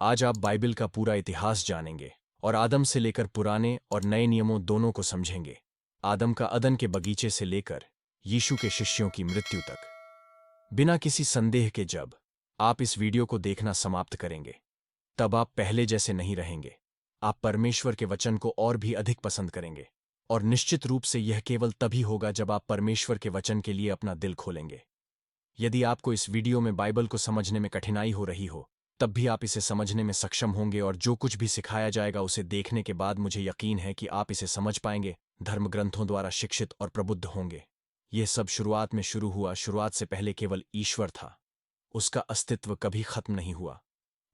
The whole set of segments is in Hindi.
आज आप बाइबल का पूरा इतिहास जानेंगे और आदम से लेकर पुराने और नए नियमों दोनों को समझेंगे। आदम का अदन के बगीचे से लेकर यीशु के शिष्यों की मृत्यु तक। बिना किसी संदेह के जब आप इस वीडियो को देखना समाप्त करेंगे, तब आप पहले जैसे नहीं रहेंगे। आप परमेश्वर के वचन को और भी अधिक पसंद करेंगे, और निश्चित रूप से यह केवल तभी होगा जब आप परमेश्वर के वचन के लिए अपना दिल खोलेंगे। यदि आपको इस वीडियो में बाइबल को समझने में कठिनाई हो रही हो, तब भी आप इसे समझने में सक्षम होंगे, और जो कुछ भी सिखाया जाएगा उसे देखने के बाद मुझे यकीन है कि आप इसे समझ पाएंगे, धर्म ग्रंथों द्वारा शिक्षित और प्रबुद्ध होंगे। यह सब शुरुआत में शुरू हुआ। शुरुआत से पहले केवल ईश्वर था। उसका अस्तित्व कभी खत्म नहीं हुआ।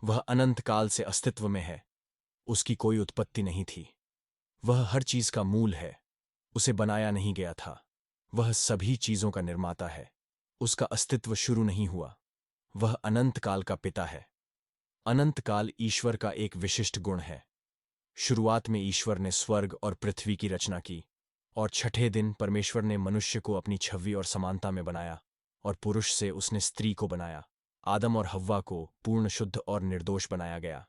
वह अनंत काल से अस्तित्व में है। उसकी कोई उत्पत्ति नहीं थी। वह हर चीज का मूल है। उसे बनाया नहीं गया था। वह सभी चीजों का निर्माता है। उसका अस्तित्व शुरू नहीं हुआ। वह अनंत काल का पिता है। अनंत काल ईश्वर का एक विशिष्ट गुण है। शुरुआत में ईश्वर ने स्वर्ग और पृथ्वी की रचना की, और छठे दिन परमेश्वर ने मनुष्य को अपनी छवि और समानता में बनाया, और पुरुष से उसने स्त्री को बनाया। आदम और हव्वा को पूर्ण, शुद्ध और निर्दोष बनाया गया।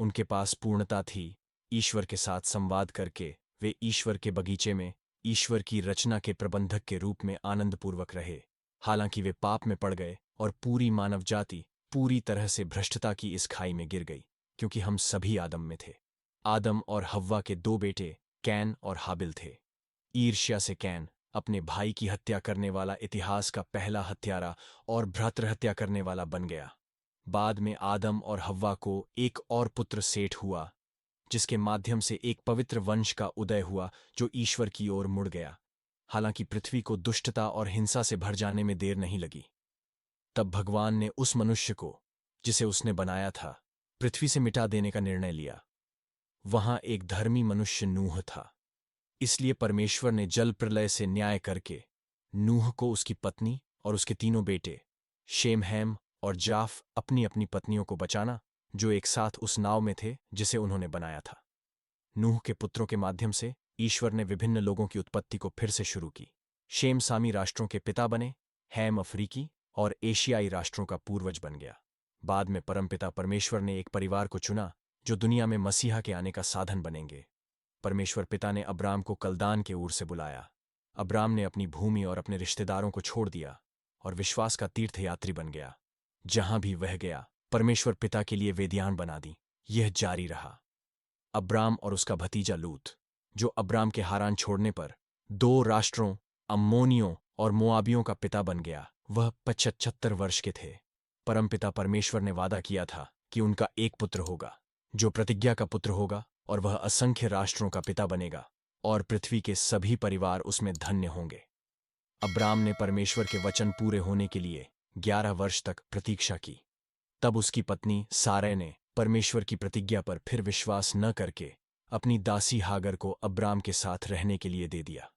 उनके पास पूर्णता थी। ईश्वर के साथ संवाद करके वे ईश्वर के बगीचे में ईश्वर की रचना के प्रबंधक के रूप में आनंदपूर्वक रहे। हालांकि वे पाप में पड़ गए और पूरी मानव जाति पूरी तरह से भ्रष्टता की इस खाई में गिर गई, क्योंकि हम सभी आदम में थे। आदम और हव्वा के दो बेटे कैन और हाबिल थे। ईर्ष्या से कैन अपने भाई की हत्या करने वाला इतिहास का पहला हत्यारा और भ्रातृहत्या करने वाला बन गया। बाद में आदम और हव्वा को एक और पुत्र सेठ हुआ, जिसके माध्यम से एक पवित्र वंश का उदय हुआ जो ईश्वर की ओर मुड़ गया। हालांकि पृथ्वी को दुष्टता और हिंसा से भर जाने में देर नहीं लगी। तब भगवान ने उस मनुष्य को, जिसे उसने बनाया था, पृथ्वी से मिटा देने का निर्णय लिया। वहां एक धर्मी मनुष्य नूह था। इसलिए परमेश्वर ने जल प्रलय से न्याय करके नूह को, उसकी पत्नी और उसके तीनों बेटे शेम, हैम और जाफ, अपनी अपनी पत्नियों को बचाना, जो एक साथ उस नाव में थे जिसे उन्होंने बनाया था। नूह के पुत्रों के माध्यम से ईश्वर ने विभिन्न लोगों की उत्पत्ति को फिर से शुरू की। शेम सामी राष्ट्रों के पिता बने, हैम अफ्रीकी और एशियाई राष्ट्रों का पूर्वज बन गया। बाद में परमपिता परमेश्वर ने एक परिवार को चुना जो दुनिया में मसीहा के आने का साधन बनेंगे। परमेश्वर पिता ने अब्राम को कलदान के ऊर से बुलाया। अब्राम ने अपनी भूमि और अपने रिश्तेदारों को छोड़ दिया और विश्वास का तीर्थयात्री बन गया। जहां भी वह गया, परमेश्वर पिता के लिए वेदियान बना दी। यह जारी रहा। अब्राम और उसका भतीजा लूत, जो अब्राम के हारान छोड़ने पर दो राष्ट्रों अम्मोनियों और मोआबियों का पिता बन गया, वह 75 वर्ष के थे। परमपिता परमेश्वर ने वादा किया था कि उनका एक पुत्र होगा, जो प्रतिज्ञा का पुत्र होगा, और वह असंख्य राष्ट्रों का पिता बनेगा, और पृथ्वी के सभी परिवार उसमें धन्य होंगे। अब्राम ने परमेश्वर के वचन पूरे होने के लिए 11 वर्ष तक प्रतीक्षा की। तब उसकी पत्नी सारै ने परमेश्वर की प्रतिज्ञा पर फिर विश्वास न करके अपनी दासी हागर को अब्राम के साथ रहने के लिए दे दिया।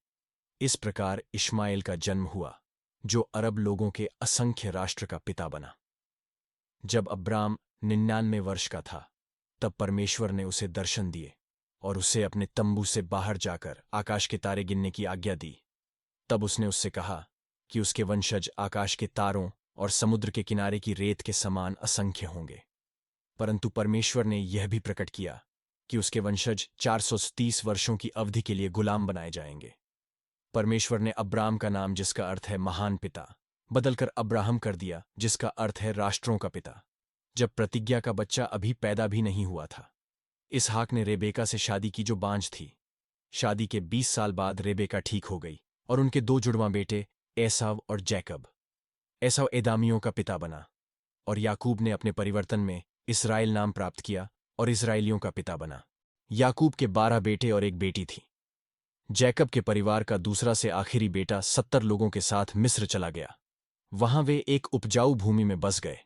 इस प्रकार इश्माएल का जन्म हुआ, जो अरब लोगों के असंख्य राष्ट्र का पिता बना। जब अब्राम 99 वर्ष का था, तब परमेश्वर ने उसे दर्शन दिए और उसे अपने तंबू से बाहर जाकर आकाश के तारे गिनने की आज्ञा दी। तब उसने उससे कहा कि उसके वंशज आकाश के तारों और समुद्र के किनारे की रेत के समान असंख्य होंगे। परंतु परमेश्वर ने यह भी प्रकट किया कि उसके वंशज 430 वर्षों की अवधि के लिए गुलाम बनाए जाएंगे। परमेश्वर ने अब्राम का नाम, जिसका अर्थ है महान पिता, बदलकर अब्राहम कर दिया, जिसका अर्थ है राष्ट्रों का पिता, जब प्रतिज्ञा का बच्चा अभी पैदा भी नहीं हुआ था। इसहाक ने रेबेका से शादी की, जो बांझ थी। शादी के 20 साल बाद रेबेका ठीक हो गई, और उनके दो जुड़वां बेटे एसाव और जैकब। एसाव एदामियों का पिता बना, और याकूब ने अपने परिवर्तन में इसराइल नाम प्राप्त किया और इस्राएलियों का पिता बना। याकूब के 12 बेटे और एक बेटी थी। जैकब के परिवार का दूसरा से आखिरी बेटा 70 लोगों के साथ मिस्र चला गया। वहां वे एक उपजाऊ भूमि में बस गए।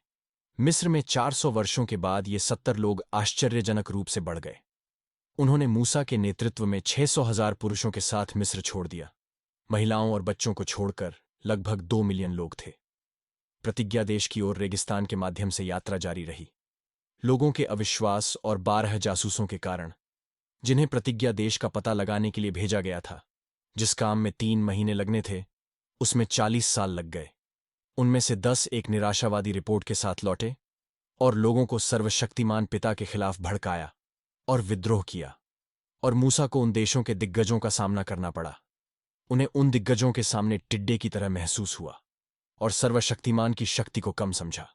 मिस्र में 400 वर्षों के बाद ये 70 लोग आश्चर्यजनक रूप से बढ़ गए। उन्होंने मूसा के नेतृत्व में 600,000 पुरुषों के साथ मिस्र छोड़ दिया। महिलाओं और बच्चों को छोड़कर लगभग 2 मिलियन लोग थे। प्रतिज्ञा देश की ओर रेगिस्तान के माध्यम से यात्रा जारी रही। लोगों के अविश्वास और 12 जासूसों के कारण, जिन्हें प्रतिज्ञा देश का पता लगाने के लिए भेजा गया था, जिस काम में 3 महीने लगने थे, उसमें 40 साल लग गए। उनमें से 10 एक निराशावादी रिपोर्ट के साथ लौटे, और लोगों को सर्वशक्तिमान पिता के खिलाफ भड़काया और विद्रोह किया। और मूसा को उन देशों के दिग्गजों का सामना करना पड़ा। उन्हें उन दिग्गजों के सामने टिड्डे की तरह महसूस हुआ और सर्वशक्तिमान की शक्ति को कम समझा।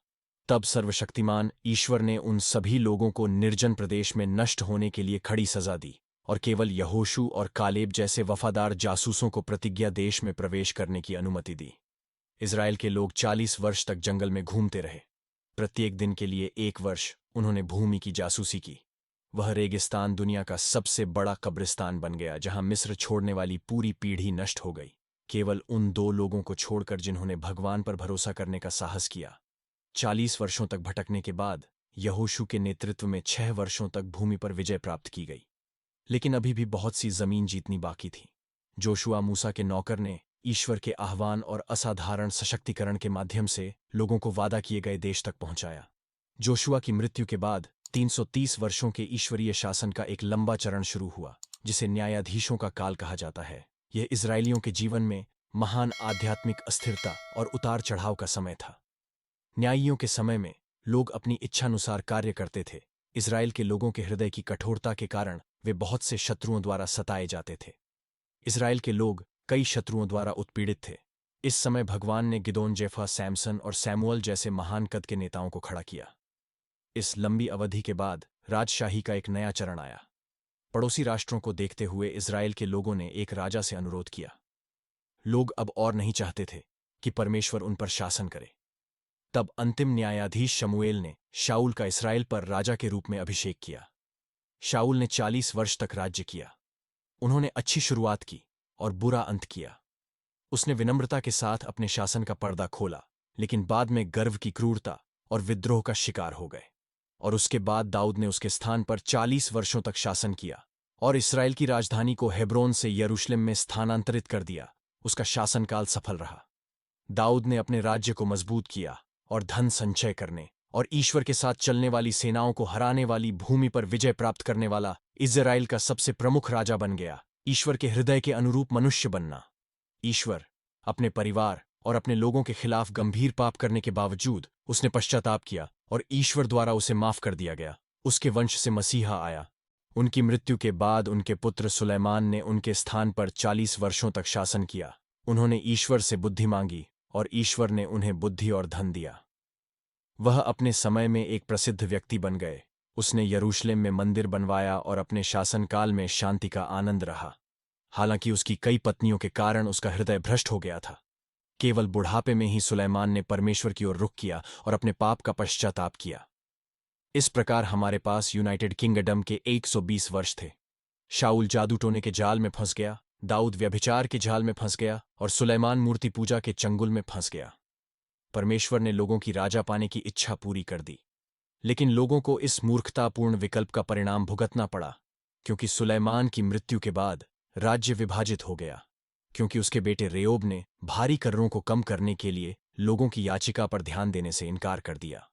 तब सर्वशक्तिमान ईश्वर ने उन सभी लोगों को निर्जन प्रदेश में नष्ट होने के लिए खड़ी सजा दी और केवल यहोशू और कालेब जैसे वफादार जासूसों को प्रतिज्ञा देश में प्रवेश करने की अनुमति दी। इज़राइल के लोग 40 वर्ष तक जंगल में घूमते रहे। प्रत्येक दिन के लिए 1 वर्ष उन्होंने भूमि की जासूसी की। वह रेगिस्तान दुनिया का सबसे बड़ा कब्रिस्तान बन गया, जहां मिस्र छोड़ने वाली पूरी पीढ़ी नष्ट हो गई, केवल उन 2 लोगों को छोड़कर जिन्होंने भगवान पर भरोसा करने का साहस किया। 40 वर्षों तक भटकने के बाद यहोशू के नेतृत्व में 6 वर्षों तक भूमि पर विजय प्राप्त की गई, लेकिन अभी भी बहुत सी जमीन जीतनी बाकी थी। जोशुआ मूसा के नौकर ने ईश्वर के आह्वान और असाधारण सशक्तिकरण के माध्यम से लोगों को वादा किए गए देश तक पहुंचाया। जोशुआ की मृत्यु के बाद 330 वर्षों के ईश्वरीय शासन का एक लंबा चरण शुरू हुआ, जिसे न्यायाधीशों का काल कहा जाता है। यह इजरायलियों के जीवन में महान आध्यात्मिक अस्थिरता और उतार चढ़ाव का समय था। न्यायियों के समय में लोग अपनी इच्छानुसार कार्य करते थे। इजराइल के लोगों के हृदय की कठोरता के कारण वे बहुत से शत्रुओं द्वारा सताए जाते थे। इजराइल के लोग कई शत्रुओं द्वारा उत्पीड़ित थे। इस समय भगवान ने गिदोन, जेफा, सैमसन और सैमुअल जैसे महान कद के नेताओं को खड़ा किया। इस लंबी अवधि के बाद राजशाही का एक नया चरण आया। पड़ोसी राष्ट्रों को देखते हुए इजराइल के लोगों ने एक राजा से अनुरोध किया। लोग अब और नहीं चाहते थे कि परमेश्वर उन पर शासन करे। तब अंतिम न्यायाधीश शमूएल ने शाऊल का इस्राएल पर राजा के रूप में अभिषेक किया। शाऊल ने 40 वर्ष तक राज्य किया। उन्होंने अच्छी शुरुआत की और बुरा अंत किया। उसने विनम्रता के साथ अपने शासन का पर्दा खोला, लेकिन बाद में गर्व की क्रूरता और विद्रोह का शिकार हो गए। और उसके बाद दाऊद ने उसके स्थान पर 40 वर्षों तक शासन किया और इस्राएल की राजधानी को हेब्रोन से यरूशलेम में स्थानांतरित कर दिया। उसका शासनकाल सफल रहा। दाऊद ने अपने राज्य को मजबूत किया और धन संचय करने और ईश्वर के साथ चलने वाली सेनाओं को हराने वाली भूमि पर विजय प्राप्त करने वाला इज़राइल का सबसे प्रमुख राजा बन गया। ईश्वर के हृदय के अनुरूप मनुष्य बनना। ईश्वर अपने परिवार और अपने लोगों के खिलाफ गंभीर पाप करने के बावजूद उसने पश्चाताप किया और ईश्वर द्वारा उसे माफ कर दिया गया। उसके वंश से मसीहा आया। उनकी मृत्यु के बाद उनके पुत्र सुलैमान ने उनके स्थान पर 40 वर्षों तक शासन किया। उन्होंने ईश्वर से बुद्धि मांगी और ईश्वर ने उन्हें बुद्धि और धन दिया। वह अपने समय में एक प्रसिद्ध व्यक्ति बन गए। उसने यरूशलेम में मंदिर बनवाया और अपने शासनकाल में शांति का आनंद रहा। हालांकि उसकी कई पत्नियों के कारण उसका हृदय भ्रष्ट हो गया था। केवल बुढ़ापे में ही सुलैमान ने परमेश्वर की ओर रुख किया और अपने पाप का पश्चाताप किया। इस प्रकार हमारे पास यूनाइटेड किंगडम के 120 वर्ष थे। शाऊल जादू टोने के जाल में फंस गया, दाऊद व्यभिचार के जाल में फंस गया और सुलैमान मूर्ति पूजा के चंगुल में फंस गया। परमेश्वर ने लोगों की राजा पाने की इच्छा पूरी कर दी, लेकिन लोगों को इस मूर्खतापूर्ण विकल्प का परिणाम भुगतना पड़ा, क्योंकि सुलैमान की मृत्यु के बाद राज्य विभाजित हो गया, क्योंकि उसके बेटे रेयोब ने भारी करों को कम करने के लिए लोगों की याचिका पर ध्यान देने से इनकार कर दिया।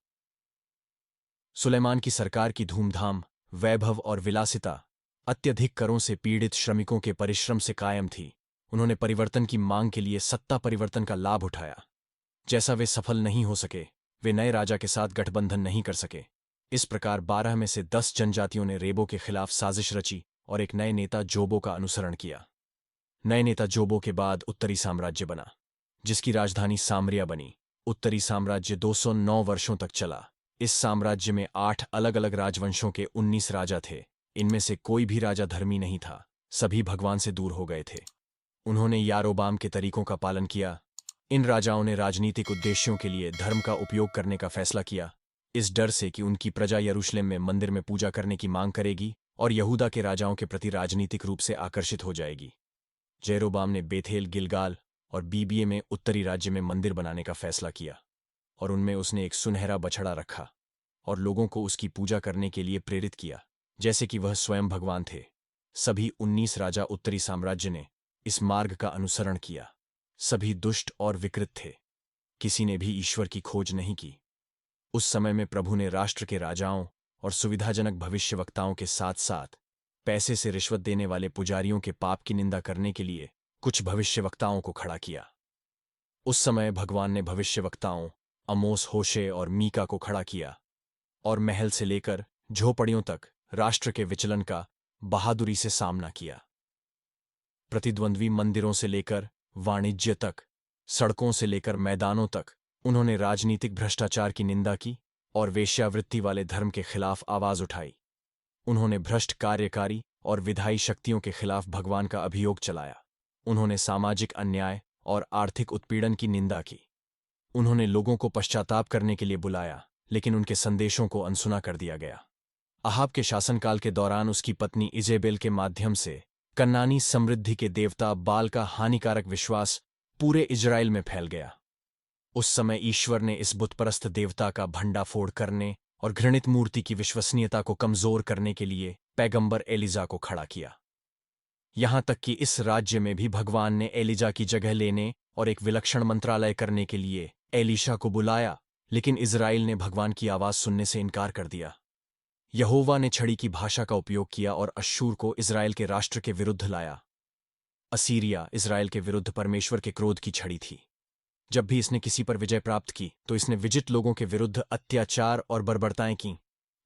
सुलैमान की सरकार की धूमधाम, वैभव और विलासिता अत्यधिक करों से पीड़ित श्रमिकों के परिश्रम से कायम थी। उन्होंने परिवर्तन की मांग के लिए सत्ता परिवर्तन का लाभ उठाया। जैसा वे सफल नहीं हो सके, वे नए राजा के साथ गठबंधन नहीं कर सके। इस प्रकार 12 में से 10 जनजातियों ने रेबो के खिलाफ साजिश रची और एक नए नेता जोबो का अनुसरण किया। नए नेता जोबो के बाद उत्तरी साम्राज्य बना, जिसकी राजधानी सामरिया बनी। उत्तरी साम्राज्य 209 वर्षों तक चला। इस साम्राज्य में 8 अलग अलग राजवंशों के 19 राजा थे। इनमें से कोई भी राजा धर्मी नहीं था। सभी भगवान से दूर हो गए थे। उन्होंने यारोबाम के तरीकों का पालन किया। इन राजाओं ने राजनीतिक उद्देश्यों के लिए धर्म का उपयोग करने का फैसला किया, इस डर से कि उनकी प्रजा यरूशलेम में मंदिर में पूजा करने की मांग करेगी और यहूदा के राजाओं के प्रति राजनीतिक रूप से आकर्षित हो जाएगी। जेरोबाम ने बेथेल, गिलगाल और बीबीए में उत्तरी राज्य में मंदिर बनाने का फैसला किया और उनमें उसने एक सुनहरा बछड़ा रखा और लोगों को उसकी पूजा करने के लिए प्रेरित किया, जैसे कि वह स्वयं भगवान थे। सभी 19 राजा उत्तरी साम्राज्य ने इस मार्ग का अनुसरण किया। सभी दुष्ट और विकृत थे। किसी ने भी ईश्वर की खोज नहीं की। उस समय में प्रभु ने राष्ट्र के राजाओं और सुविधाजनक भविष्यवक्ताओं के साथ साथ पैसे से रिश्वत देने वाले पुजारियों के पाप की निंदा करने के लिए कुछ भविष्यवक्ताओं को खड़ा किया। उस समय भगवान ने भविष्यवक्ताओं अमोस, होशे और मीका को खड़ा किया। और महल से लेकर झोपड़ियों तक राष्ट्र के विचलन का बहादुरी से सामना किया। प्रतिद्वंद्वी मंदिरों से लेकर वाणिज्य तक, सड़कों से लेकर मैदानों तक उन्होंने राजनीतिक भ्रष्टाचार की निंदा की और वेश्यावृत्ति वाले धर्म के खिलाफ आवाज उठाई। उन्होंने भ्रष्ट कार्यकारी और विधायी शक्तियों के खिलाफ भगवान का अभियोग चलाया। उन्होंने सामाजिक अन्याय और आर्थिक उत्पीड़न की निंदा की। उन्होंने लोगों को पश्चाताप करने के लिए बुलाया, लेकिन उनके संदेशों को अनसुना कर दिया गया। अहाब के शासनकाल के दौरान उसकी पत्नी इजेबेल के माध्यम से कन्नानी समृद्धि के देवता बाल का हानिकारक विश्वास पूरे इजराइल में फैल गया। उस समय ईश्वर ने इस बुतपरस्त देवता का भंडाफोड़ करने और घृणित मूर्ति की विश्वसनीयता को कमजोर करने के लिए पैगंबर एलिजा को खड़ा किया। यहां तक कि इस राज्य में भी भगवान ने एलिजा की जगह लेने और एक विलक्षण मंत्रालय करने के लिए एलीशा को बुलाया, लेकिन इजराइल ने भगवान की आवाज सुनने से इनकार कर दिया। यहोवा ने छड़ी की भाषा का उपयोग किया और अश्शूर को इजराइल के राष्ट्र के विरुद्ध लाया। असीरिया इजराइल के विरुद्ध परमेश्वर के क्रोध की छड़ी थी। जब भी इसने किसी पर विजय प्राप्त की तो इसने विजित लोगों के विरुद्ध अत्याचार और बर्बरताएं की।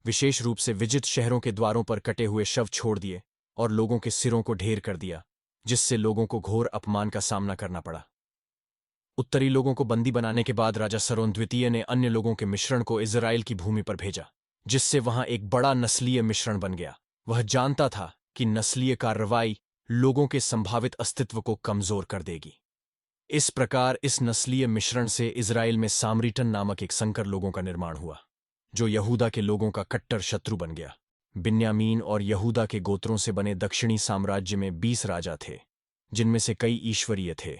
विशेष रूप से विजित शहरों के द्वारों पर कटे हुए शव छोड़ दिए और लोगों के सिरों को ढेर कर दिया, जिससे लोगों को घोर अपमान का सामना करना पड़ा। उत्तरी लोगों को बंदी बनाने के बाद राजा सरोन द्वितीय ने अन्य लोगों के मिश्रण को इजराइल की भूमि पर भेजा, जिससे वहां एक बड़ा नस्लीय मिश्रण बन गया। वह जानता था कि नस्लीय कार्रवाई लोगों के संभावित अस्तित्व को कमजोर कर देगी। इस प्रकार इस नस्लीय मिश्रण से इजराइल में सामरीटन नामक एक संकर लोगों का निर्माण हुआ, जो यहूदा के लोगों का कट्टर शत्रु बन गया। बिन्यामीन और यहूदा के गोत्रों से बने दक्षिणी साम्राज्य में 20 राजा थे, जिनमें से कई ईश्वरीय थे,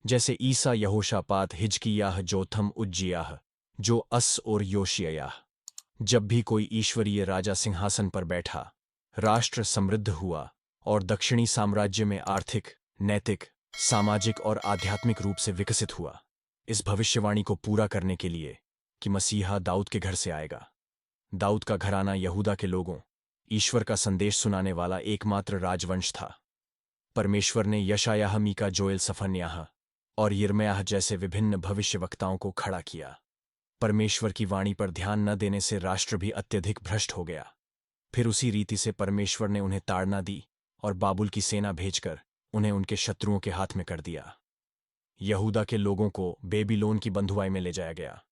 जैसे ईसा, यहोशापात, हिजकिय्याह, जोथम, उज्जियाह, जो अस और योशिय्याह। जब भी कोई ईश्वरीय राजा सिंहासन पर बैठा, राष्ट्र समृद्ध हुआ और दक्षिणी साम्राज्य में आर्थिक, नैतिक, सामाजिक और आध्यात्मिक रूप से विकसित हुआ। इस भविष्यवाणी को पूरा करने के लिए कि मसीहा दाऊद के घर से आएगा। दाऊद का घराना यहूदा के लोगों ईश्वर का संदेश सुनाने वाला एकमात्र राजवंश था। परमेश्वर ने यशायाह, मीका, जोएल, सफन्याह और यिर्मयाह जैसे विभिन्न भविष्यवक्ताओं को खड़ा किया। परमेश्वर की वाणी पर ध्यान न देने से राष्ट्र भी अत्यधिक भ्रष्ट हो गया। फिर उसी रीति से परमेश्वर ने उन्हें ताड़ना दी और बाबुल की सेना भेजकर उन्हें उनके शत्रुओं के हाथ में कर दिया। यहूदा के लोगों को बेबीलोन की बंधुआई में ले जाया गया।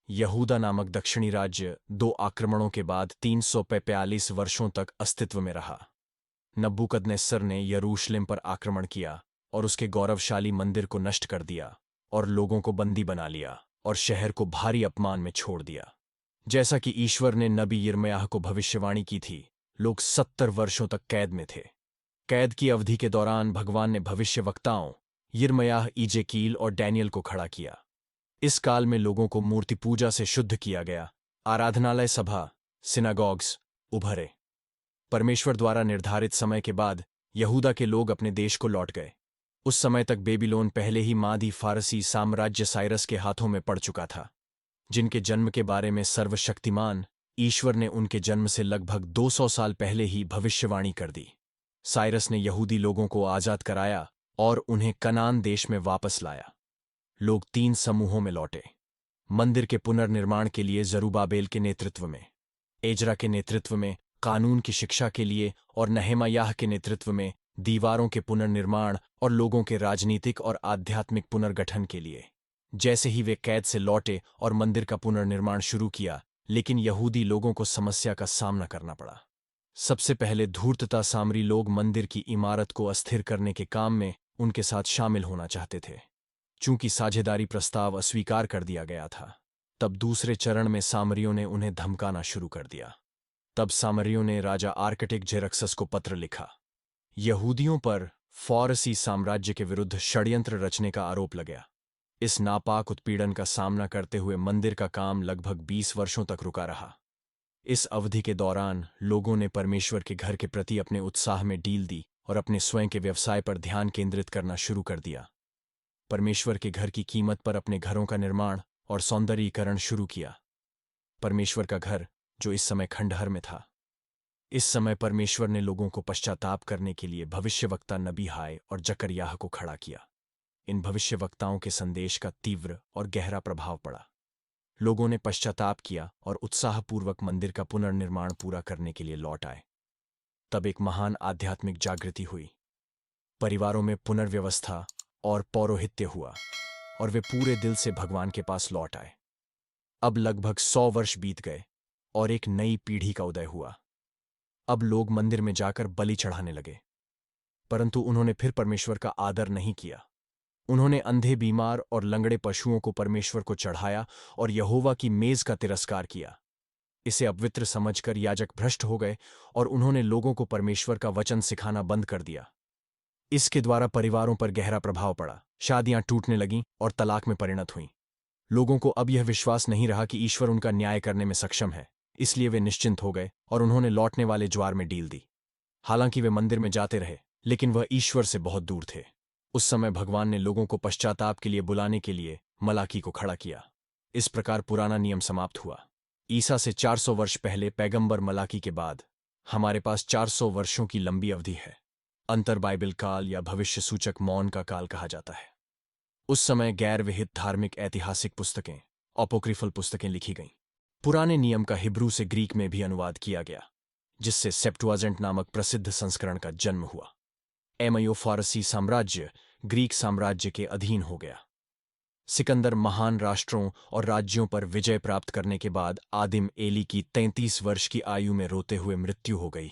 यहूदा नामक दक्षिणी राज्य 2 आक्रमणों के बाद 345 वर्षों तक अस्तित्व में रहा। नबूकदनेस्सर ने यरूशलेम पर आक्रमण किया और उसके गौरवशाली मंदिर को नष्ट कर दिया और लोगों को बंदी बना लिया और शहर को भारी अपमान में छोड़ दिया। जैसा कि ईश्वर ने नबी यिर्मयाह को भविष्यवाणी की थी, लोग 70 वर्षों तक कैद में थे। कैद की अवधि के दौरान भगवान ने भविष्यवक्ताओं यिर्मयाह, इजेकील और डैनियल को खड़ा किया। इस काल में लोगों को मूर्ति पूजा से शुद्ध किया गया। आराधनालय, सभा, सिनागॉग्स उभरे। परमेश्वर द्वारा निर्धारित समय के बाद यहूदा के लोग अपने देश को लौट गए। उस समय तक बेबीलोन पहले ही मादी फारसी साम्राज्य साइरस के हाथों में पड़ चुका था, जिनके जन्म के बारे में सर्वशक्तिमान ईश्वर ने उनके जन्म से लगभग 200 साल पहले ही भविष्यवाणी कर दी। साइरस ने यहूदी लोगों को आजाद कराया और उन्हें कनान देश में वापस लाया। लोग 3 समूहों में लौटे। मंदिर के पुनर्निर्माण के लिए जरूबाबेल के नेतृत्व में, एजरा के नेतृत्व में कानून की शिक्षा के लिए और नहेमायाह के नेतृत्व में दीवारों के पुनर्निर्माण और लोगों के राजनीतिक और आध्यात्मिक पुनर्गठन के लिए। जैसे ही वे कैद से लौटे और मंदिर का पुनर्निर्माण शुरू किया, लेकिन यहूदी लोगों को समस्या का सामना करना पड़ा। सबसे पहले धूर्तता सामरी लोग मंदिर की इमारत को अस्थिर करने के काम में उनके साथ शामिल होना चाहते थे। चूंकि साझेदारी प्रस्ताव अस्वीकार कर दिया गया था, तब दूसरे चरण में सामरियों ने उन्हें धमकाना शुरू कर दिया। तब सामरियों ने राजा आर्कटिक को पत्र लिखा। यहूदियों पर फारसी साम्राज्य के विरुद्ध षड्यंत्र रचने का आरोप लगाया। इस नापाक उत्पीड़न का सामना करते हुए मंदिर का काम लगभग 20 वर्षों तक रुका रहा। इस अवधि के दौरान लोगों ने परमेश्वर के घर के प्रति अपने उत्साह में ढील दी और अपने स्वयं के व्यवसाय पर ध्यान केंद्रित करना शुरू कर दिया। परमेश्वर के घर की कीमत पर अपने घरों का निर्माण और सौंदर्यीकरण शुरू किया। परमेश्वर का घर, जो इस समय खंडहर में था। इस समय परमेश्वर ने लोगों को पश्चाताप करने के लिए भविष्यवक्ता नबी हाय और जकरयाह को खड़ा किया। इन भविष्यवक्ताओं के संदेश का तीव्र और गहरा प्रभाव पड़ा। लोगों ने पश्चाताप किया और उत्साहपूर्वक मंदिर का पुनर्निर्माण पूरा करने के लिए लौट आए। तब एक महान आध्यात्मिक जागृति हुई। परिवारों में पुनर्व्यवस्था और पौरोहित्य हुआ और वे पूरे दिल से भगवान के पास लौट आए। अब लगभग 100 वर्ष बीत गए और एक नई पीढ़ी का उदय हुआ। अब लोग मंदिर में जाकर बलि चढ़ाने लगे, परंतु उन्होंने फिर परमेश्वर का आदर नहीं किया। उन्होंने अंधे, बीमार और लंगड़े पशुओं को परमेश्वर को चढ़ाया और यहोवा की मेज का तिरस्कार किया। इसे अपवित्र समझकर याजक भ्रष्ट हो गए और उन्होंने लोगों को परमेश्वर का वचन सिखाना बंद कर दिया। इसके द्वारा परिवारों पर गहरा प्रभाव पड़ा, शादियां टूटने लगीं और तलाक में परिणत हुईं। लोगों को अब यह विश्वास नहीं रहा कि ईश्वर उनका न्याय करने में सक्षम है, इसलिए वे निश्चिंत हो गए और उन्होंने लौटने वाले ज्वार में डील दी। हालांकि वे मंदिर में जाते रहे, लेकिन वह ईश्वर से बहुत दूर थे। उस समय भगवान ने लोगों को पश्चाताप के लिए बुलाने के लिए मलाकी को खड़ा किया। इस प्रकार पुराना नियम समाप्त हुआ। ईसा से 400 वर्ष पहले पैगंबर मलाकी के बाद हमारे पास 400 वर्षों की लंबी अवधि है। अंतर बाइबल काल या भविष्य सूचक मौन का काल कहा जाता है। उस समय गैर विहित धार्मिक ऐतिहासिक पुस्तकें, अपोक्रिफल पुस्तकें लिखी गईं। पुराने नियम का हिब्रू से ग्रीक में भी अनुवाद किया गया, जिससे सेप्टुअजेंट नामक प्रसिद्ध संस्करण का जन्म हुआ। एमयो फारसी साम्राज्य ग्रीक साम्राज्य के अधीन हो गया। सिकंदर महान राष्ट्रों और राज्यों पर विजय प्राप्त करने के बाद आदिम एली की 33 वर्ष की आयु में रोते हुए मृत्यु हो गई,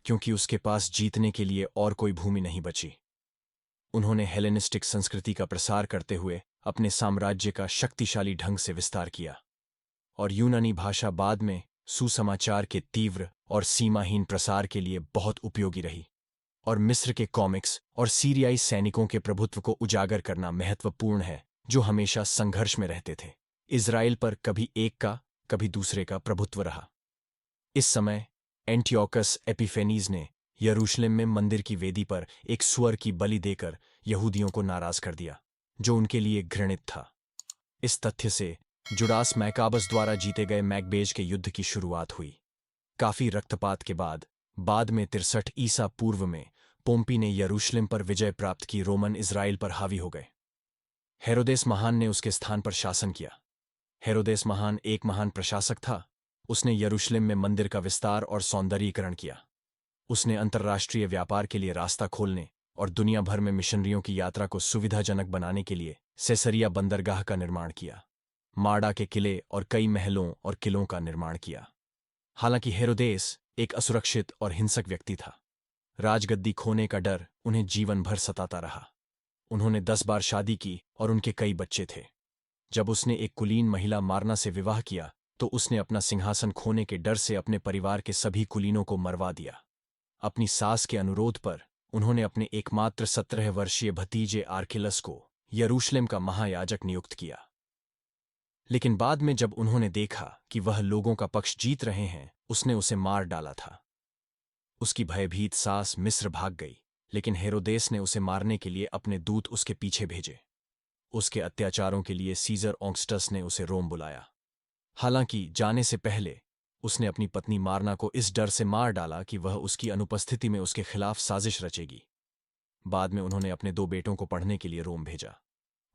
क्योंकि उसके पास जीतने के लिए और कोई भूमि नहीं बची। उन्होंने हेलेनिस्टिक संस्कृति का प्रसार करते हुए अपने साम्राज्य का शक्तिशाली ढंग से विस्तार किया, और यूनानी भाषा बाद में सुसमाचार के तीव्र और सीमाहीन प्रसार के लिए बहुत उपयोगी रही। और मिस्र के कॉमिक्स और सीरियाई सैनिकों के प्रभुत्व को उजागर करना महत्वपूर्ण है, जो हमेशा संघर्ष में रहते थे। इज़राइल पर कभी एक का कभी दूसरे का प्रभुत्व रहा। इस समय एंटियोकस एपिफेनीज ने यरूशलेम में मंदिर की वेदी पर एक सुअर की बलि देकर यहूदियों को नाराज कर दिया, जो उनके लिए घृणित था। इस तथ्य से जुडास मैकाबस द्वारा जीते गए मैकबेज के युद्ध की शुरुआत हुई। काफी रक्तपात के बाद में 63 ईसा पूर्व में पोम्पी ने यरूशलेम पर विजय प्राप्त की रोमन इज़राइल पर हावी हो गए। हेरोदेस महान ने उसके स्थान पर शासन किया। हेरोदेस महान एक महान प्रशासक था। उसने यरूशलेम में मंदिर का विस्तार और सौंदर्यीकरण किया। उसने अंतर्राष्ट्रीय व्यापार के लिए रास्ता खोलने और दुनिया भर में मिशनरियों की यात्रा को सुविधाजनक बनाने के लिए सेसरिया बंदरगाह का निर्माण किया, मार्डा के किले और कई महलों और किलों का निर्माण किया। हालांकि हेरोदेस एक असुरक्षित और हिंसक व्यक्ति था। राजगद्दी खोने का डर उन्हें जीवन भर सताता रहा। उन्होंने 10 बार शादी की और उनके कई बच्चे थे। जब उसने एक कुलीन महिला मारना से विवाह किया, तो उसने अपना सिंहासन खोने के डर से अपने परिवार के सभी कुलीनों को मरवा दिया। अपनी सास के अनुरोध पर उन्होंने अपने एकमात्र 17 वर्षीय भतीजे आर्किलस को यरूशलेम का महायाजक नियुक्त किया। लेकिन बाद में जब उन्होंने देखा कि वह लोगों का पक्ष जीत रहे हैं, उसने उसे मार डाला था। उसकी भयभीत सास मिस्र भाग गई, लेकिन हेरोदेस ने उसे मारने के लिए अपने दूत उसके पीछे भेजे। उसके अत्याचारों के लिए सीजर ऑगस्टस ने उसे रोम बुलाया। हालांकि जाने से पहले उसने अपनी पत्नी मारना को इस डर से मार डाला कि वह उसकी अनुपस्थिति में उसके खिलाफ साजिश रचेगी। बाद में उन्होंने अपने 2 बेटों को पढ़ने के लिए रोम भेजा।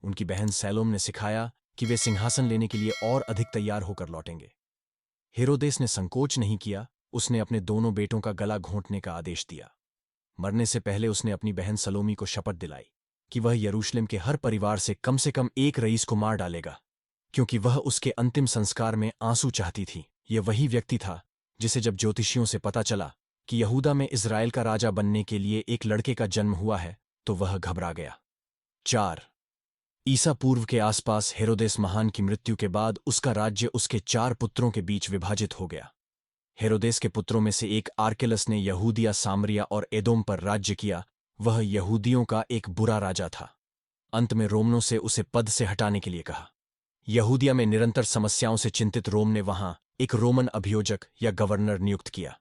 उनकी बहन सैलोम ने सिखाया कि वे सिंहासन लेने के लिए और अधिक तैयार होकर लौटेंगे। हेरोदेस ने संकोच नहीं किया। उसने अपने दोनों बेटों का गला घोंटने का आदेश दिया। मरने से पहले उसने अपनी बहन सलोमी को शपथ दिलाई कि वह यरूशलेम के हर परिवार से कम एक रईस को मार डालेगा, क्योंकि वह उसके अंतिम संस्कार में आंसू चाहती थी। यह वही व्यक्ति था जिसे जब ज्योतिषियों से पता चला कि यहूदा में इज़राइल का राजा बनने के लिए एक लड़के का जन्म हुआ है, तो वह घबरा गया। 4 ईसा पूर्व के आसपास हेरोदेस महान की मृत्यु के बाद उसका राज्य उसके 4 पुत्रों के बीच विभाजित हो गया। हेरोदेस के पुत्रों में से एक आर्केलस ने यहूदिया, सामरिया और एदोम पर राज्य किया। वह यहूदियों का एक बुरा राजा था। अंत में रोमनों से उसे पद से हटाने के लिए कहा। यहूदिया में निरंतर समस्याओं से चिंतित रोम ने वहां एक रोमन अभियोजक या गवर्नर नियुक्त किया।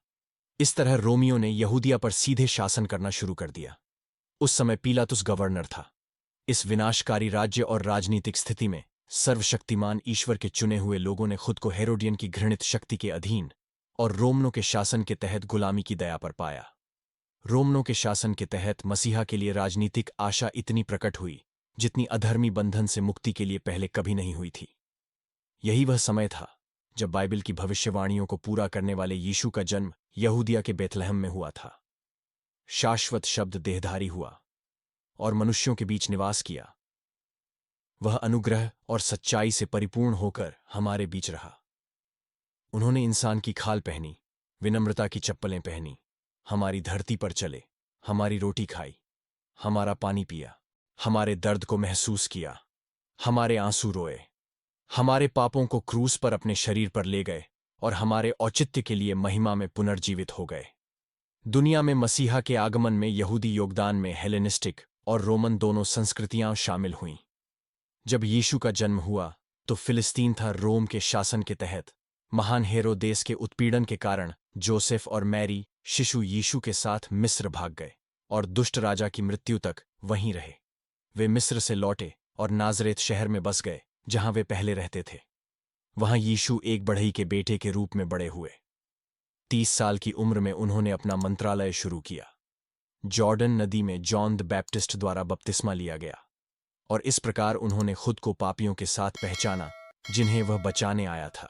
इस तरह रोमियों ने यहूदिया पर सीधे शासन करना शुरू कर दिया। उस समय पीलातुस गवर्नर था। इस विनाशकारी राज्य और राजनीतिक स्थिति में सर्वशक्तिमान ईश्वर के चुने हुए लोगों ने खुद को हेरोडियन की घृणित शक्ति के अधीन और रोमनों के शासन के तहत गुलामी की दया पर पाया। रोमनों के शासन के तहत मसीहा के लिए राजनीतिक आशा इतनी प्रकट हुई जितनी अधर्मी बंधन से मुक्ति के लिए पहले कभी नहीं हुई थी। यही वह समय था जब बाइबल की भविष्यवाणियों को पूरा करने वाले यीशु का जन्म यहूदिया के बेथलहम में हुआ था। शाश्वत शब्द देहधारी हुआ और मनुष्यों के बीच निवास किया। वह अनुग्रह और सच्चाई से परिपूर्ण होकर हमारे बीच रहा। उन्होंने इंसान की खाल पहनी, विनम्रता की चप्पलें पहनी, हमारी धरती पर चले, हमारी रोटी खाई, हमारा पानी पिया, हमारे दर्द को महसूस किया, हमारे आंसू रोए, हमारे पापों को क्रूस पर अपने शरीर पर ले गए और हमारे औचित्य के लिए महिमा में पुनर्जीवित हो गए। दुनिया में मसीहा के आगमन में यहूदी योगदान में हेलेनिस्टिक और रोमन दोनों संस्कृतियां शामिल हुईं। जब यीशु का जन्म हुआ तो फिलिस्तीन था रोम के शासन के तहत। महान हेरोदेस के उत्पीड़न के कारण जोसेफ और मैरी शिशु यीशु के साथ मिस्र भाग गए और दुष्ट राजा की मृत्यु तक वहीं रहे। वे मिस्र से लौटे और नाजरेत शहर में बस गए जहां वे पहले रहते थे। वहां यीशु एक बढ़ई के बेटे के रूप में बड़े हुए। 30 साल की उम्र में उन्होंने अपना मंत्रालय शुरू किया। जॉर्डन नदी में जॉन द बैप्टिस्ट द्वारा बपतिस्मा लिया गया और इस प्रकार उन्होंने खुद को पापियों के साथ पहचाना जिन्हें वह बचाने आया था।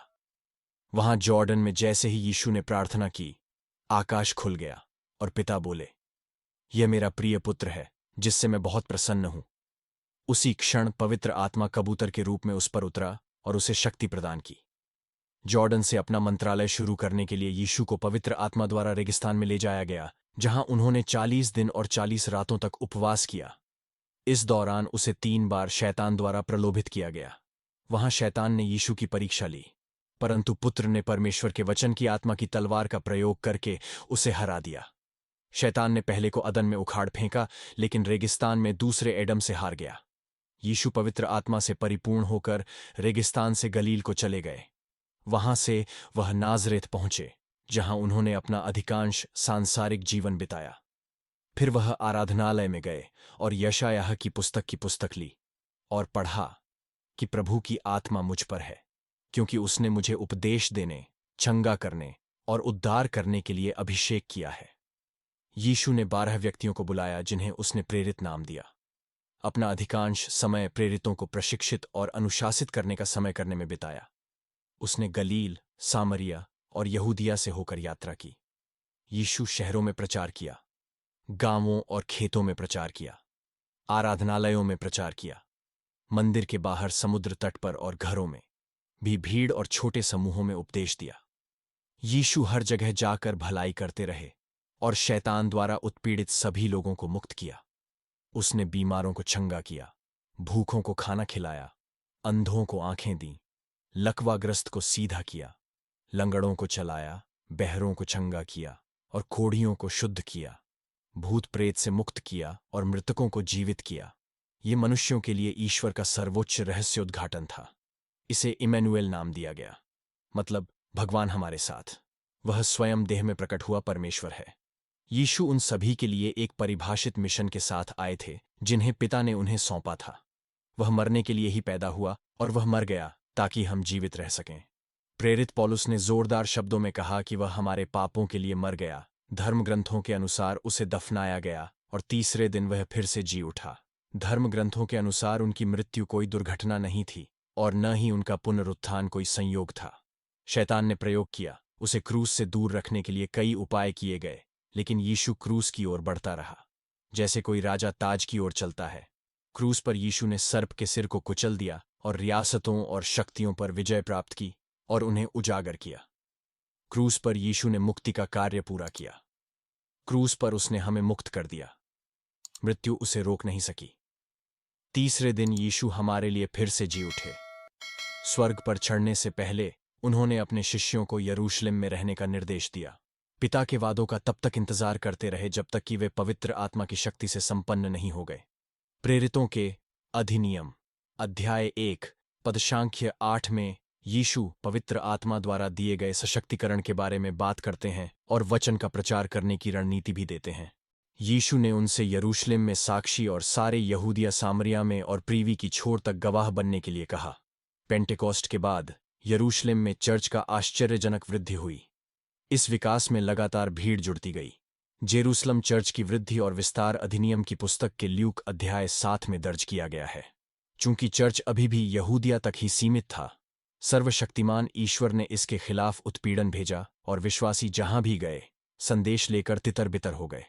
वहां जॉर्डन में जैसे ही यीशु ने प्रार्थना की, आकाश खुल गया और पिता बोले, यह मेरा प्रिय पुत्र है जिससे मैं बहुत प्रसन्न हूं। उसी क्षण पवित्र आत्मा कबूतर के रूप में उस पर उतरा और उसे शक्ति प्रदान की। जॉर्डन से अपना मंत्रालय शुरू करने के लिए यीशु को पवित्र आत्मा द्वारा रेगिस्तान में ले जाया गया, जहां उन्होंने 40 दिन और 40 रातों तक उपवास किया। इस दौरान उसे 3 बार शैतान द्वारा प्रलोभित किया गया। वहां शैतान ने यीशु की परीक्षा ली, परंतु पुत्र ने परमेश्वर के वचन की आत्मा की तलवार का प्रयोग करके उसे हरा दिया। शैतान ने पहले को अदन में उखाड़ फेंका, लेकिन रेगिस्तान में दूसरे एडम से हार गया। यीशु पवित्र आत्मा से परिपूर्ण होकर रेगिस्तान से गलील को चले गए। वहां से वह नाजरेत पहुंचे, जहां उन्होंने अपना अधिकांश सांसारिक जीवन बिताया। फिर वह आराधनालय में गए और यशायाह की पुस्तक ली और पढ़ा कि प्रभु की आत्मा मुझ पर है, क्योंकि उसने मुझे उपदेश देने, चंगा करने और उद्धार करने के लिए अभिषेक किया है। यीशु ने 12 व्यक्तियों को बुलाया जिन्हें उसने प्रेरित नाम दिया। अपना अधिकांश समय प्रेरितों को प्रशिक्षित और अनुशासित करने का समय करने में बिताया। उसने गलील, सामरिया और यहूदिया से होकर यात्रा की। यीशु शहरों में प्रचार किया, गांवों और खेतों में प्रचार किया, आराधनालयों में प्रचार किया, मंदिर के बाहर, समुद्र तट पर और घरों में भी भीड़ और छोटे समूहों में उपदेश दिया। यीशु हर जगह जाकर भलाई करते रहे और शैतान द्वारा उत्पीड़ित सभी लोगों को मुक्त किया। उसने बीमारों को चंगा किया, भूखों को खाना खिलाया, अंधों को आंखें दी, लकवाग्रस्त को सीधा किया, लंगड़ों को चलाया, बहरों को चंगा किया और कोढ़ियों को शुद्ध किया, भूत प्रेत से मुक्त किया और मृतकों को जीवित किया। ये मनुष्यों के लिए ईश्वर का सर्वोच्च रहस्योद्घाटन था। इसे इमैनुएल नाम दिया गया, मतलब भगवान हमारे साथ। वह स्वयं देह में प्रकट हुआ परमेश्वर है। यीशु उन सभी के लिए एक परिभाषित मिशन के साथ आए थे जिन्हें पिता ने उन्हें सौंपा था। वह मरने के लिए ही पैदा हुआ और वह मर गया ताकि हम जीवित रह सकें। प्रेरित पौलुस ने जोरदार शब्दों में कहा कि वह हमारे पापों के लिए मर गया, धर्म ग्रंथों के अनुसार उसे दफनाया गया और तीसरे दिन वह फिर से जी उठा। धर्म ग्रंथों के अनुसार उनकी मृत्यु कोई दुर्घटना नहीं थी और न ही उनका पुनरुत्थान कोई संयोग था। शैतान ने प्रयोग किया, उसे क्रूस से दूर रखने के लिए कई उपाय किए गए, लेकिन यीशु क्रूस की ओर बढ़ता रहा, जैसे कोई राजा ताज की ओर चलता है। क्रूस पर यीशु ने सर्प के सिर को कुचल दिया और रियासतों और शक्तियों पर विजय प्राप्त की और उन्हें उजागर किया। क्रूस पर यीशु ने मुक्ति का कार्य पूरा किया। क्रूस पर उसने हमें मुक्त कर दिया। मृत्यु उसे रोक नहीं सकी। तीसरे दिन यीशु हमारे लिए फिर से जी उठे। स्वर्ग पर चढ़ने से पहले उन्होंने अपने शिष्यों को यरूशलेम में रहने का निर्देश दिया। पिता के वादों का तब तक इंतजार करते रहे जब तक कि वे पवित्र आत्मा की शक्ति से संपन्न नहीं हो गए। प्रेरितों के अधिनियम अध्याय 1 पदसंख्या 8 में यीशु पवित्र आत्मा द्वारा दिए गए सशक्तिकरण के बारे में बात करते हैं और वचन का प्रचार करने की रणनीति भी देते हैं। यीशु ने उनसे यरूशलेम में साक्षी और सारे यहूदिया, सामरिया में और पृथ्वी की छोर तक गवाह बनने के लिए कहा। पेंटेकोस्ट के बाद यरूशलेम में चर्च का आश्चर्यजनक वृद्धि हुई। इस विकास में लगातार भीड़ जुड़ती गई। जेरूसलम चर्च की वृद्धि और विस्तार अधिनियम की पुस्तक के ल्यूक अध्याय 7 में दर्ज किया गया है। चूंकि चर्च अभी भी यहूदिया तक ही सीमित था, सर्वशक्तिमान ईश्वर ने इसके खिलाफ उत्पीड़न भेजा और विश्वासी जहां भी गए संदेश लेकर तितर-बितर हो गए।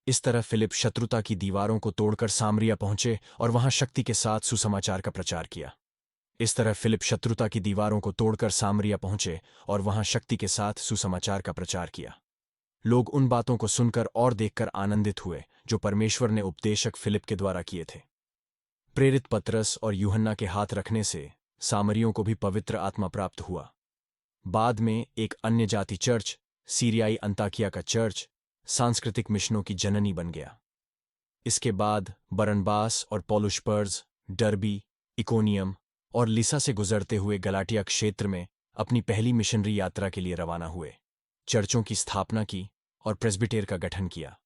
इस तरह फिलिप शत्रुता की दीवारों को तोड़कर सामरिया पहुंचे और वहां शक्ति के साथ सुसमाचार का प्रचार किया। इस तरह फिलिप शत्रुता की दीवारों को तोड़कर सामरिया पहुंचे और वहां शक्ति के साथ सुसमाचार का प्रचार किया। लोग उन बातों को सुनकर और देखकर आनंदित हुए जो परमेश्वर ने उपदेशक फिलिप के द्वारा किए थे। प्रेरित पतरस और यूहन्ना के हाथ रखने से सामरियों को भी पवित्र आत्मा प्राप्त हुआ। बाद में एक अन्य जाति चर्च, सीरियाई अंताकिया का चर्च, सांस्कृतिक मिशनों की जननी बन गया। इसके बाद बरनबास और पौलुस पर्ज, डर्बी, इकोनियम और लिसा से गुजरते हुए गलाटिया क्षेत्र में अपनी पहली मिशनरी यात्रा के लिए रवाना हुए, चर्चों की स्थापना की और प्रेस्बिटेर का गठन किया।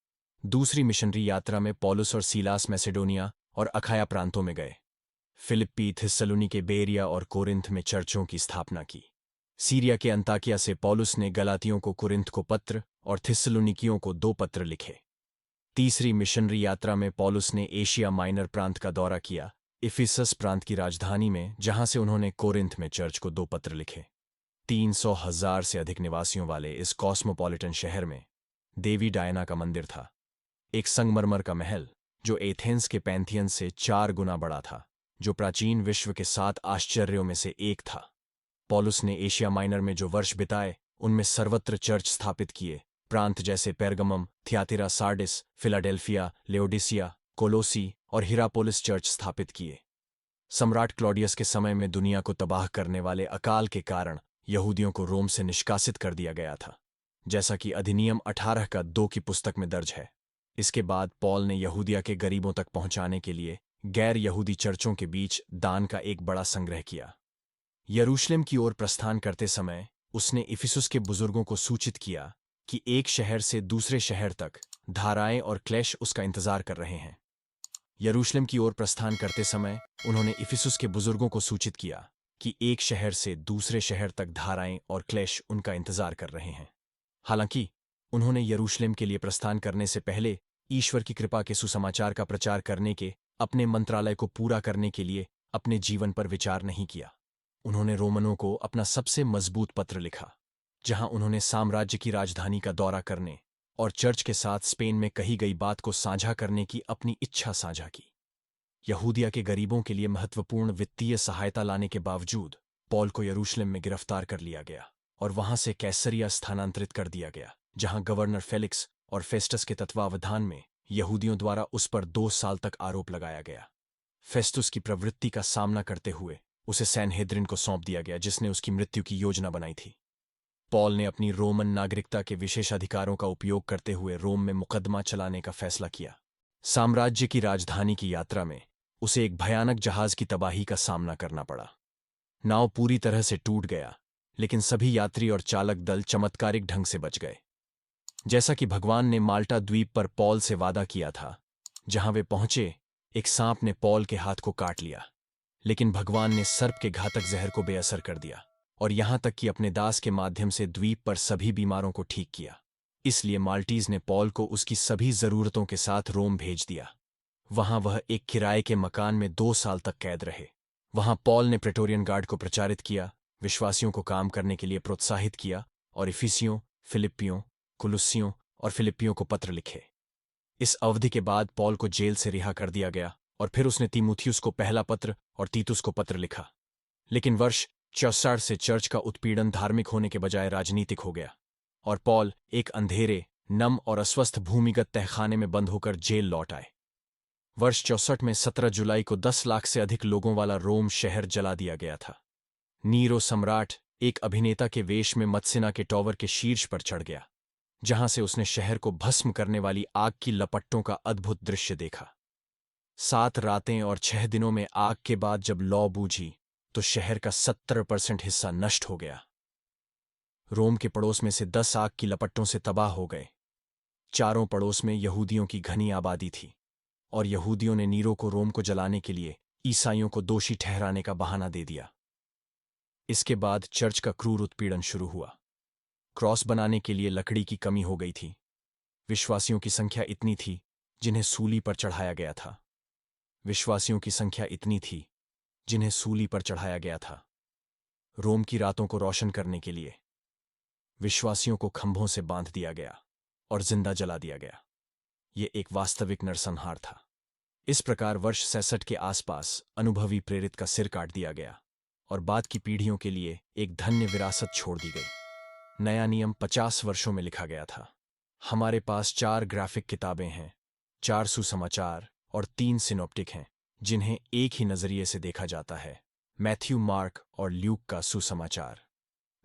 दूसरी मिशनरी यात्रा में पौलुस और सीलास मैसेडोनिया और अखाया प्रांतों में गए। फिलिप्पी, थिस्सलुनीके, बेरिया और कोरिंथ में चर्चों की स्थापना की। सीरिया के अंताकिया से पौलुस ने गलातियों को कुरिन्थ को पत्र और थिस्सलुनीकियों को 2 पत्र लिखे। तीसरी मिशनरी यात्रा में पौलुस ने एशिया माइनर प्रांत का दौरा किया, इफिसस प्रांत की राजधानी में, जहां से उन्होंने कोरिन्थ में चर्च को 2 पत्र लिखे। 300,000 से अधिक निवासियों वाले इस कॉस्मोपॉलिटन शहर में देवी डायना का मंदिर था, एक संगमरमर का महल जो एथेंस के पैंथियन से 4 गुना बड़ा था, जो प्राचीन विश्व के 7 आश्चर्यों में से एक था। पौलुस ने एशिया माइनर में जो वर्ष बिताए उनमें सर्वत्र चर्च स्थापित किए। प्रांत जैसे पेरगमम, थियातिरा, सार्डिस, फिलाडेल्फिया, लेओडिसिया, कोलोसी और हिरापोलिस चर्च स्थापित किए। सम्राट क्लॉडियस के समय में दुनिया को तबाह करने वाले अकाल के कारण यहूदियों को रोम से निष्कासित कर दिया गया था, जैसा कि अधिनियम 18 का 2 की पुस्तक में दर्ज है। इसके बाद पौल ने यहूदिया के गरीबों तक पहुंचाने के लिए गैर यहूदी चर्चों के बीच दान का एक बड़ा संग्रह किया। यरूशलेम की ओर प्रस्थान करते समय उसने इफिसुस के बुजुर्गों को सूचित किया कि एक शहर से दूसरे शहर तक धाराएं और क्लेश उसका इंतजार कर रहे हैं। यरूशलेम की ओर प्रस्थान करते समय उन्होंने इफिसुस के बुजुर्गों को सूचित किया कि एक शहर से दूसरे शहर तक धाराएं और क्लेश उनका इंतजार कर रहे हैं। हालांकि उन्होंने यरूशलेम के लिए प्रस्थान करने से पहले ईश्वर की कृपा के सुसमाचार का प्रचार करने के अपने मंत्रालय को पूरा करने के लिए अपने जीवन पर विचार नहीं किया। उन्होंने रोमनों को अपना सबसे मजबूत पत्र लिखा, जहां उन्होंने साम्राज्य की राजधानी का दौरा करने और चर्च के साथ स्पेन में कही गई बात को साझा करने की अपनी इच्छा साझा की। यहूदिया के गरीबों के लिए महत्वपूर्ण वित्तीय सहायता लाने के बावजूद पौल को यरूशलेम में गिरफ्तार कर लिया गया और वहां से कैसरिया स्थानांतरित कर दिया गया, जहां गवर्नर फेलिक्स और फेस्टस के तत्वावधान में यहूदियों द्वारा उस पर 2 साल तक आरोप लगाया गया। फेस्टुस की प्रवृत्ति का सामना करते हुए उसे सैनहेद्रिन को सौंप दिया गया, जिसने उसकी मृत्यु की योजना बनाई थी। पौल ने अपनी रोमन नागरिकता के विशेषाधिकारों का उपयोग करते हुए रोम में मुकदमा चलाने का फैसला किया। साम्राज्य की राजधानी की यात्रा में उसे एक भयानक जहाज की तबाही का सामना करना पड़ा। नाव पूरी तरह से टूट गया, लेकिन सभी यात्री और चालक दल चमत्कारिक ढंग से बच गए। जैसा कि भगवान ने माल्टा द्वीप पर पौल से वादा किया था, जहां वे पहुंचे एक सांप ने पौल के हाथ को काट लिया, लेकिन भगवान ने सर्प के घातक जहर को बेअसर कर दिया और यहां तक कि अपने दास के माध्यम से द्वीप पर सभी बीमारों को ठीक किया। इसलिए माल्टीज ने पौल को उसकी सभी जरूरतों के साथ रोम भेज दिया। वहां वह एक किराए के मकान में 2 साल तक कैद रहे। वहां पौल ने प्रेटोरियन गार्ड को प्रचारित किया, विश्वासियों को काम करने के लिए प्रोत्साहित किया और इफिसियों, फिलिप्पियों, कुलुस्सियों और फिलिप्पियों को पत्र लिखे। इस अवधि के बाद पौल को जेल से रिहा कर दिया गया और फिर उसने तीमुथियुस को पहला पत्र और तीतुस को पत्र लिखा। लेकिन वर्ष 64 से चर्च का उत्पीड़न धार्मिक होने के बजाय राजनीतिक हो गया और पौल एक अंधेरे, नम और अस्वस्थ भूमिगत तहखाने में बंद होकर जेल लौट आए। वर्ष 64 में 17 जुलाई को 10 लाख से अधिक लोगों वाला रोम शहर जला दिया गया था। नीरो सम्राट एक अभिनेता के वेश में मत्सिना के टॉवर के शीर्ष पर चढ़ गया, जहां से उसने शहर को भस्म करने वाली आग की लपटों का अद्भुत दृश्य देखा। 7 रातें और 6 दिनों में आग के बाद जब लौ बूझी तो शहर का 70% हिस्सा नष्ट हो गया। रोम के पड़ोस में से 10 आग की लपटों से तबाह हो गए। चारों पड़ोस में यहूदियों की घनी आबादी थी और यहूदियों ने नीरो को रोम को जलाने के लिए ईसाइयों को दोषी ठहराने का बहाना दे दिया। इसके बाद चर्च का क्रूर उत्पीड़न शुरू हुआ। क्रॉस बनाने के लिए लकड़ी की कमी हो गई थी। विश्वासियों की संख्या इतनी थी जिन्हें सूली पर चढ़ाया गया था। विश्वासियों की संख्या इतनी थी जिन्हें सूली पर चढ़ाया गया था। रोम की रातों को रोशन करने के लिए विश्वासियों को खंभों से बांध दिया गया और जिंदा जला दिया गया। ये एक वास्तविक नरसंहार था। इस प्रकार वर्ष 66 के आसपास अनुभवी प्रेरित का सिर काट दिया गया और बाद की पीढ़ियों के लिए एक धन्य विरासत छोड़ दी गई। नया नियम 50 वर्षों में लिखा गया था। हमारे पास 4 ग्राफिक किताबें हैं, 4 सुसमाचार और 3 सिनोप्टिक हैं, जिन्हें एक ही नजरिए से देखा जाता है, मैथ्यू, मार्क और ल्यूक का सुसमाचार।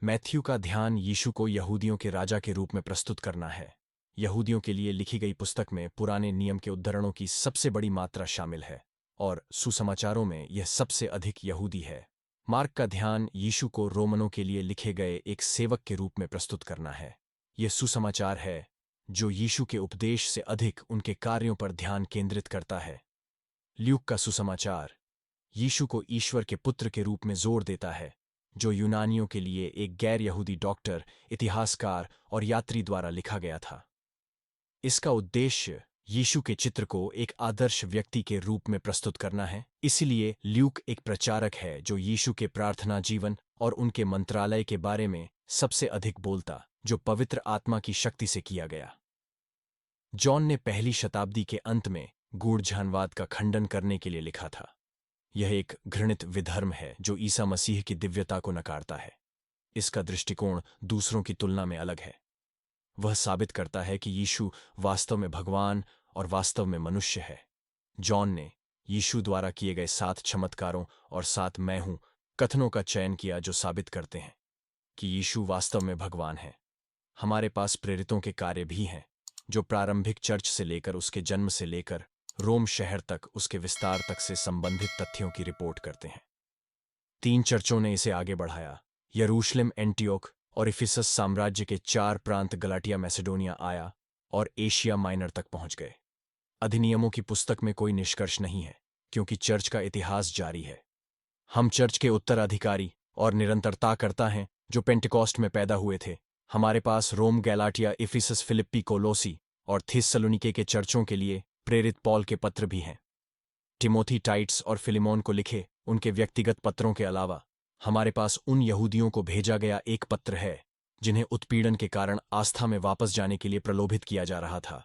मैथ्यू का ध्यान यीशु को यहूदियों के राजा के रूप में प्रस्तुत करना है। यहूदियों के लिए लिखी गई पुस्तक में पुराने नियम के उद्धरणों की सबसे बड़ी मात्रा शामिल है और सुसमाचारों में यह सबसे अधिक यहूदी है। मार्क का ध्यान यीशु को रोमनों के लिए लिखे गए एक सेवक के रूप में प्रस्तुत करना है। यह सुसमाचार है जो यीशु के उपदेश से अधिक उनके कार्यों पर ध्यान केंद्रित करता है। ल्यूक का सुसमाचार यीशु को ईश्वर के पुत्र के रूप में जोर देता है, जो यूनानियों के लिए एक गैर यहूदी डॉक्टर, इतिहासकार और यात्री द्वारा लिखा गया था। इसका उद्देश्य यीशु के चित्र को एक आदर्श व्यक्ति के रूप में प्रस्तुत करना है। इसलिए ल्यूक एक प्रचारक है जो यीशु के प्रार्थना जीवन और उनके मंत्रालय के बारे में सबसे अधिक बोलता, जो पवित्र आत्मा की शक्ति से किया गया। जॉन ने पहली शताब्दी के अंत में गूढ़ का खंडन करने के लिए लिखा था। यह एक घृणित विधर्म है जो ईसा मसीह की दिव्यता को नकारता है। इसका दृष्टिकोण दूसरों की तुलना में अलग है। वह साबित करता है कि यीशु वास्तव में भगवान और वास्तव में मनुष्य है। जॉन ने यीशु द्वारा किए गए 7 चमत्कारों और 7 मैं हूं कथनों का चयन किया जो साबित करते हैं कि यीशु वास्तव में भगवान है। हमारे पास प्रेरितों के कार्य भी हैं जो प्रारंभिक चर्च से लेकर उसके जन्म से लेकर रोम शहर तक उसके विस्तार तक से संबंधित तथ्यों की रिपोर्ट करते हैं। 3 चर्चों ने इसे आगे बढ़ाया। यरूशलेम, एंटियोक और इफिसस साम्राज्य के 4 प्रांत गलाटिया, मैसेडोनिया आया और एशिया माइनर तक पहुंच गए। अधिनियमों की पुस्तक में कोई निष्कर्ष नहीं है क्योंकि चर्च का इतिहास जारी है। हम चर्च के उत्तराधिकारी और निरंतरता करता हैं जो पेंटिकॉस्ट में पैदा हुए थे। हमारे पास रोम, गैलाटिया, इफिसस, फिलिप्पी, कोलोसी और थिस्सलुनीके के चर्चों के लिए प्रेरित पॉल के पत्र भी हैं। टिमोथी, टाइट्स और फिलिमोन को लिखे उनके व्यक्तिगत पत्रों के अलावा हमारे पास उन यहूदियों को भेजा गया एक पत्र है जिन्हें उत्पीड़न के कारण आस्था में वापस जाने के लिए प्रलोभित किया जा रहा था,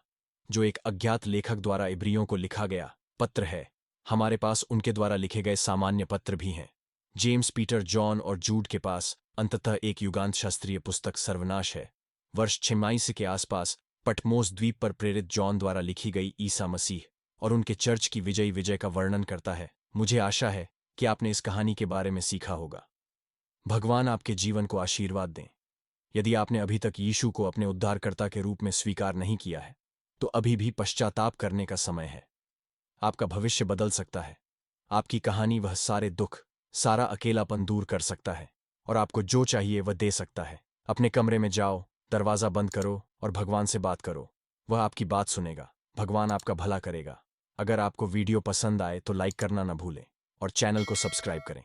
जो एक अज्ञात लेखक द्वारा इब्रियों को लिखा गया पत्र है। हमारे पास उनके द्वारा लिखे गए सामान्य पत्र भी हैं। जेम्स, पीटर, जॉन और जूड के पास अंततः एक युगांत शास्त्रीय पुस्तक सर्वनाश है। वर्ष 86 के आसपास पटमोस द्वीप पर प्रेरित जॉन द्वारा लिखी गई ईसा मसीह और उनके चर्च की विजय का वर्णन करता है। मुझे आशा है कि आपने इस कहानी के बारे में सीखा होगा। भगवान आपके जीवन को आशीर्वाद दें। यदि आपने अभी तक यीशु को अपने उद्धारकर्ता के रूप में स्वीकार नहीं किया है, तो अभी भी पश्चाताप करने का समय है। आपका भविष्य बदल सकता है। आपकी कहानी वह सारे दुख, सारा अकेलापन दूर कर सकता है और आपको जो चाहिए वह दे सकता है। अपने कमरे में जाओ, दरवाजा बंद करो और भगवान से बात करो। वह आपकी बात सुनेगा। भगवान आपका भला करेगा। अगर आपको वीडियो पसंद आए तो लाइक करना न भूलें और चैनल को सब्सक्राइब करें।